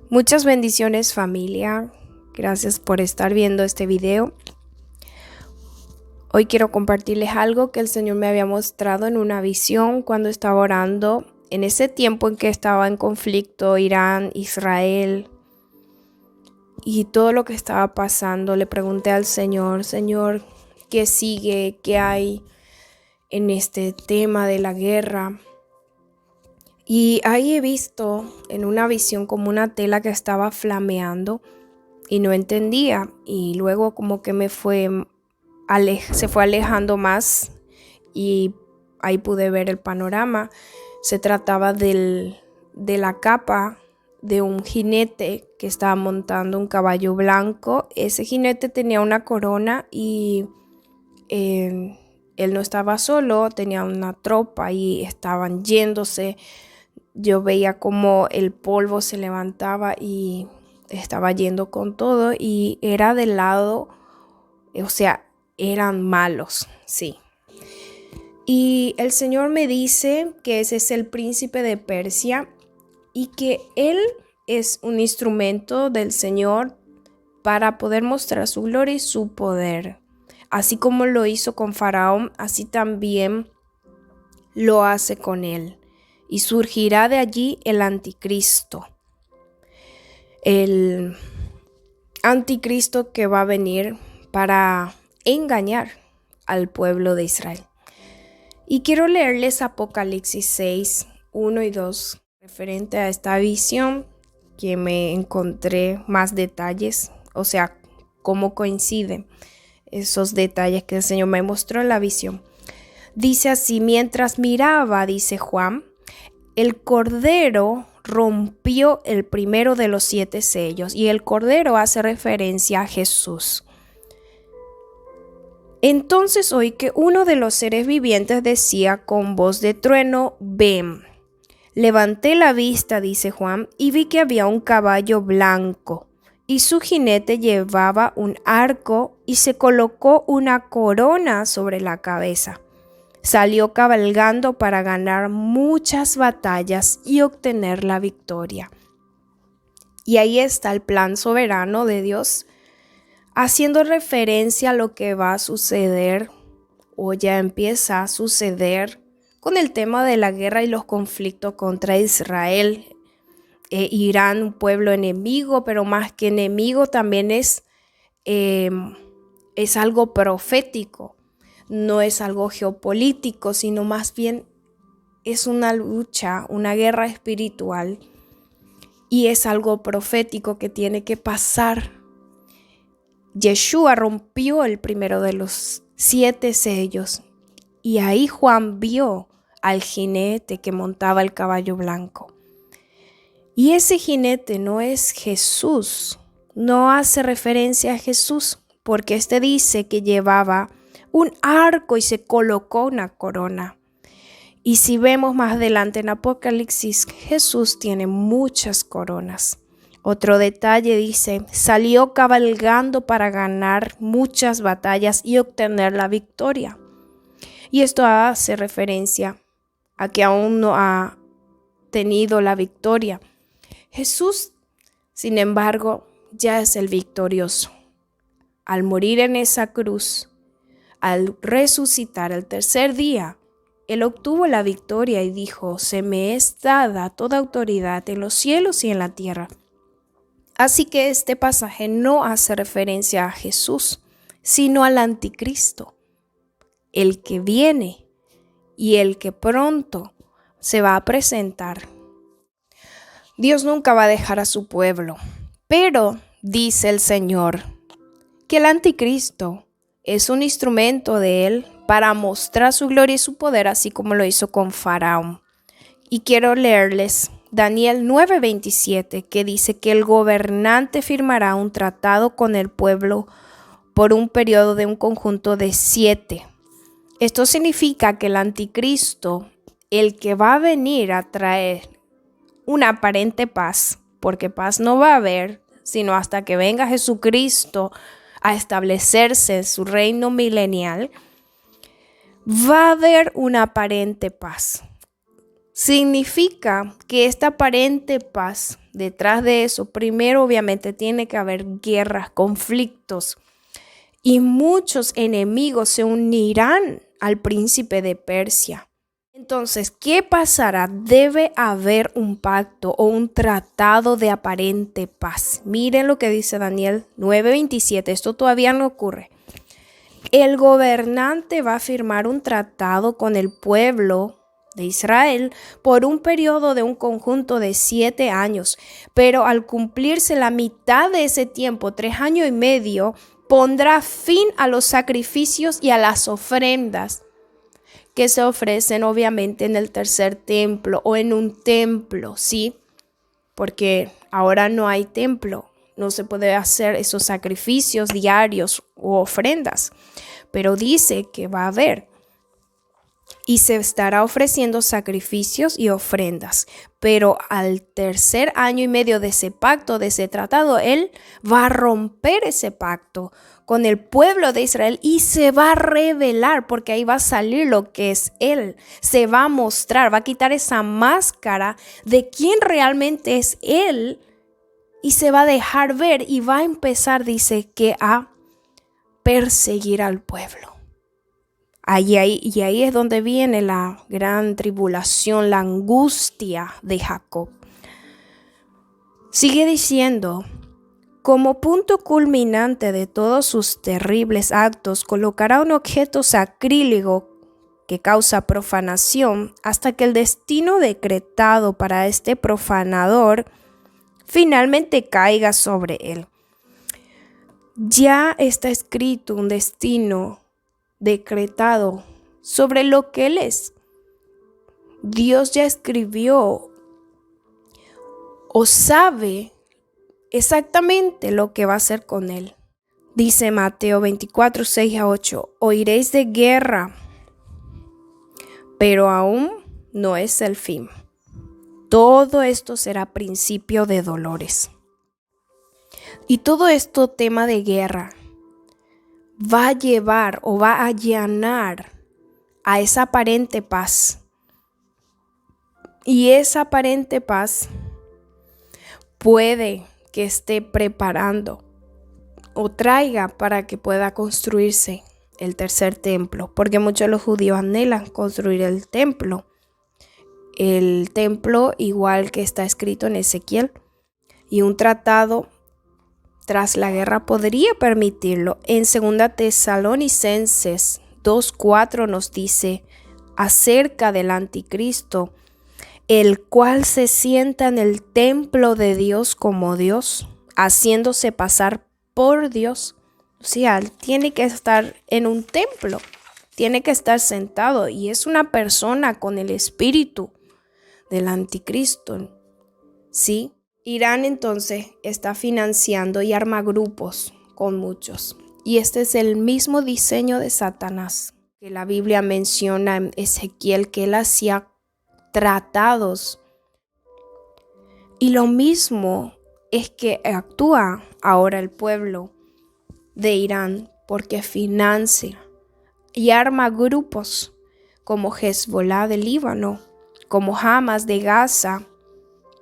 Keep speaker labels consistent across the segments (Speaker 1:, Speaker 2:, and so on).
Speaker 1: Muchas bendiciones, familia. Gracias por estar viendo este video. Hoy quiero compartirles algo que el Señor me había mostrado en una visión cuando estaba orando. En ese tiempo en que estaba en conflicto Irán, Israel y todo lo que estaba pasando, le pregunté al Señor, Señor, ¿qué sigue? ¿Qué hay en este tema de la guerra? Y ahí he visto en una visión como una tela que estaba flameando y no entendía. Y luego como que se fue alejando más y ahí pude ver el panorama. Se trataba de la capa de un jinete que estaba montando un caballo blanco. Ese jinete tenía una corona y él no estaba solo, tenía una tropa y estaban yéndose. Yo veía como el polvo se levantaba y estaba yendo con todo y era del lado, o sea, eran malos, sí. Y el Señor me dice que ese es el príncipe de Persia y que él es un instrumento del Señor para poder mostrar su gloria y su poder. Así como lo hizo con Faraón, así también lo hace con él. Y surgirá de allí el anticristo. El anticristo que va a venir para engañar al pueblo de Israel. Y quiero leerles Apocalipsis 6, 1 y 2, referente a esta visión que me encontré más detalles, o sea, cómo coinciden esos detalles que el Señor me mostró en la visión. Dice así: mientras miraba, dice Juan, el Cordero rompió el primero de los 7 sellos, y el Cordero hace referencia a Jesús. Entonces oí que uno de los seres vivientes decía con voz de trueno: ven. Levanté la vista, dice Juan, y vi que había un caballo blanco, y su jinete llevaba un arco y se colocó una corona sobre la cabeza. Salió cabalgando para ganar muchas batallas y obtener la victoria. Y ahí está el plan soberano de Dios, haciendo referencia a lo que va a suceder o ya empieza a suceder con el tema de la guerra y los conflictos contra Israel. Irán, un pueblo enemigo, pero más que enemigo también es algo profético. No es algo geopolítico, sino más bien es una lucha, una guerra espiritual, y es algo profético que tiene que pasar. Yeshua rompió el primero de los 7 sellos y ahí Juan vio al jinete que montaba el caballo blanco. Y ese jinete no es Jesús, no hace referencia a Jesús, porque este dice que llevaba un arco y se colocó una corona. Y si vemos más adelante en Apocalipsis, Jesús tiene muchas coronas. Otro detalle dice: salió cabalgando para ganar muchas batallas y obtener la victoria. Y esto hace referencia a que aún no ha tenido la victoria. Jesús, sin embargo, ya es el victorioso. Al morir en esa cruz, al resucitar el tercer día, Él obtuvo la victoria y dijo: se me es dada toda autoridad en los cielos y en la tierra. Así que este pasaje no hace referencia a Jesús, sino al anticristo, el que viene y el que pronto se va a presentar. Dios nunca va a dejar a su pueblo, pero dice el Señor que el anticristo es un instrumento de Él para mostrar su gloria y su poder, así como lo hizo con Faraón. Y quiero leerles Daniel 9:27, que dice que el gobernante firmará un tratado con el pueblo por un periodo de un conjunto de 7. Esto significa que el anticristo, el que va a venir a traer una aparente paz, porque paz no va a haber, sino hasta que venga Jesucristo a establecerse en su reino milenial, va a haber una aparente paz. Significa que esta aparente paz detrás de eso, primero obviamente tiene que haber guerras, conflictos, y muchos enemigos se unirán al príncipe de Persia. Entonces, ¿qué pasará? Debe haber un pacto o un tratado de aparente paz. Miren lo que dice Daniel 9:27. Esto todavía no ocurre. El gobernante va a firmar un tratado con el pueblo de Israel por un periodo de un conjunto de 7 años. Pero al cumplirse la mitad de ese tiempo, 3 años y medio, pondrá fin a los sacrificios y a las ofrendas que se ofrecen obviamente en el tercer templo o en un templo, ¿sí? Porque ahora no hay templo, no se puede hacer esos sacrificios diarios o ofrendas, pero dice que va a haber. Y se estará ofreciendo sacrificios y ofrendas. Pero al tercer año y medio de ese pacto, de ese tratado, él va a romper ese pacto con el pueblo de Israel y se va a revelar, porque ahí va a salir lo que es él. Se va a mostrar, va a quitar esa máscara de quién realmente es él y se va a dejar ver y va a empezar, dice, que a perseguir al pueblo. Y ahí es donde viene la gran tribulación, la angustia de Jacob. Sigue diciendo, como punto culminante de todos sus terribles actos, colocará un objeto sacrílego que causa profanación hasta que el destino decretado para este profanador finalmente caiga sobre él. Ya está escrito un destino decretado sobre lo que él es. Dios ya escribió o sabe exactamente lo que va a hacer con él. Dice Mateo 24, 6-8, oiréis de guerra, pero aún no es el fin. Todo esto será principio de dolores. Y todo esto, tema de guerra, va a llevar o va a allanar a esa aparente paz. Y esa aparente paz puede que esté preparando o traiga para que pueda construirse el tercer templo, porque muchos de los judíos anhelan construir el templo igual que está escrito en Ezequiel, y un tratado tras la guerra podría permitirlo. En 2 Tesalonicenses 2:4 nos dice acerca del anticristo, el cual se sienta en el templo de Dios como Dios, haciéndose pasar por Dios. O sea, él tiene que estar en un templo, tiene que estar sentado, y es una persona con el espíritu del anticristo, ¿sí? Irán entonces está financiando y arma grupos con muchos. Y este es el mismo diseño de Satanás, que la Biblia menciona en Ezequiel, que él hacía tratados. Y lo mismo es que actúa ahora el pueblo de Irán, porque financia y arma grupos como Hezbollah del Líbano, como Hamas de Gaza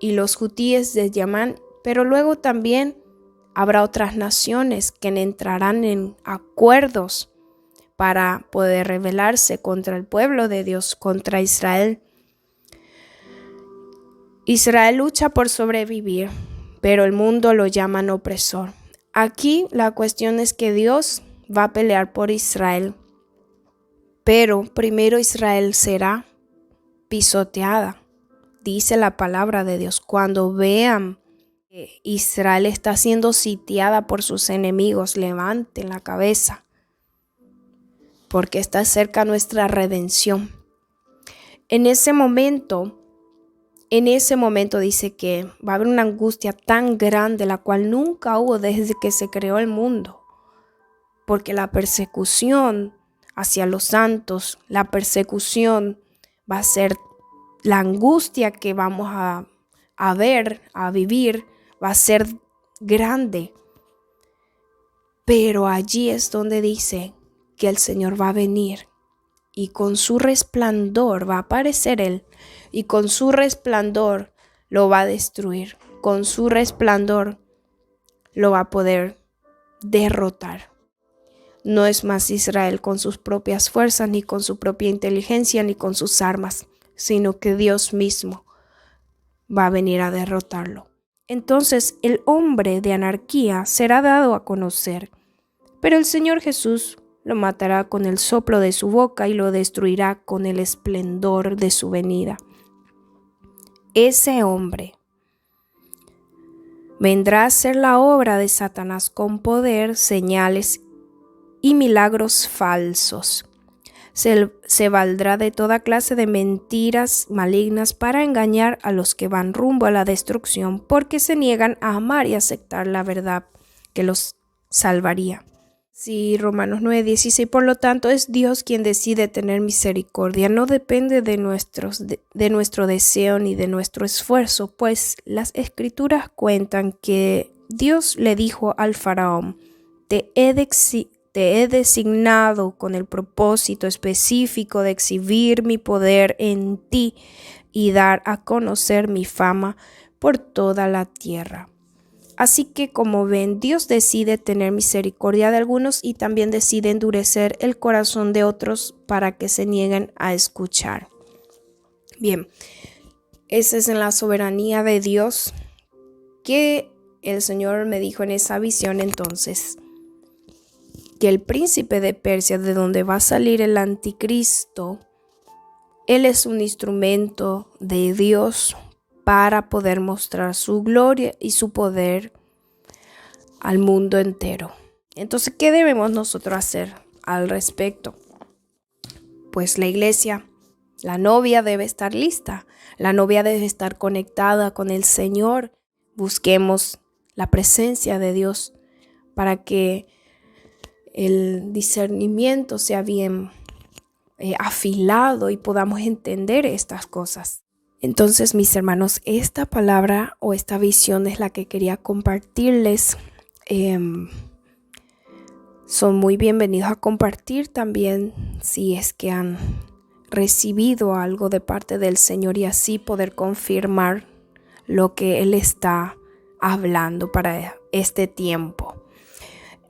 Speaker 1: y los hutíes de Yemen, pero luego también habrá otras naciones que entrarán en acuerdos para poder rebelarse contra el pueblo de Dios, contra Israel. Israel lucha por sobrevivir, pero el mundo lo llaman opresor. Aquí la cuestión es que Dios va a pelear por Israel, pero primero Israel será pisoteada. Dice la palabra de Dios, cuando vean que Israel está siendo sitiada por sus enemigos, levanten la cabeza, porque está cerca nuestra redención. En ese momento dice que va a haber una angustia tan grande, la cual nunca hubo desde que se creó el mundo, porque la persecución hacia los santos, la persecución va a ser la angustia que vamos a vivir, va a ser grande. Pero allí es donde dice que el Señor va a venir y con su resplandor va a aparecer Él y con su resplandor lo va a destruir. con su resplandor lo va a poder derrotar. No es más Israel con sus propias fuerzas, ni con su propia inteligencia, ni con sus armas, sino que Dios mismo va a venir a derrotarlo. Entonces el hombre de anarquía será dado a conocer, pero el Señor Jesús lo matará con el soplo de su boca y lo destruirá con el esplendor de su venida. Ese hombre vendrá a ser la obra de Satanás con poder, señales y milagros falsos. Se valdrá de toda clase de mentiras malignas para engañar a los que van rumbo a la destrucción, porque se niegan a amar y aceptar la verdad que los salvaría. Sí, Romanos 9:16, por lo tanto es Dios quien decide tener misericordia, no depende de nuestro deseo ni de nuestro esfuerzo, pues las Escrituras cuentan que Dios le dijo al faraón: te he designado con el propósito específico de exhibir mi poder en ti y dar a conocer mi fama por toda la tierra. Así que, como ven, Dios decide tener misericordia de algunos y también decide endurecer el corazón de otros para que se nieguen a escuchar. Bien, esa es en la soberanía de Dios que el Señor me dijo en esa visión entonces, que el príncipe de Persia, de donde va a salir el anticristo, él es un instrumento de Dios para poder mostrar su gloria y su poder al mundo entero. Entonces, ¿qué debemos nosotros hacer al respecto? Pues la iglesia, la novia debe estar lista, la novia debe estar conectada con el Señor. Busquemos la presencia de Dios para que el discernimiento sea bien afilado y podamos entender estas cosas. Entonces, mis hermanos, esta palabra o esta visión es la que quería compartirles. Son muy bienvenidos a compartir también si es que han recibido algo de parte del Señor y así poder confirmar lo que Él está hablando para este tiempo.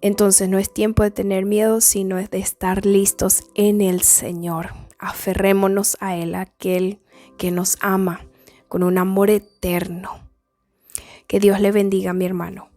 Speaker 1: Entonces no es tiempo de tener miedo, sino es de estar listos en el Señor. Aferrémonos a Él, aquel que nos ama con un amor eterno. Que Dios le bendiga, mi hermano.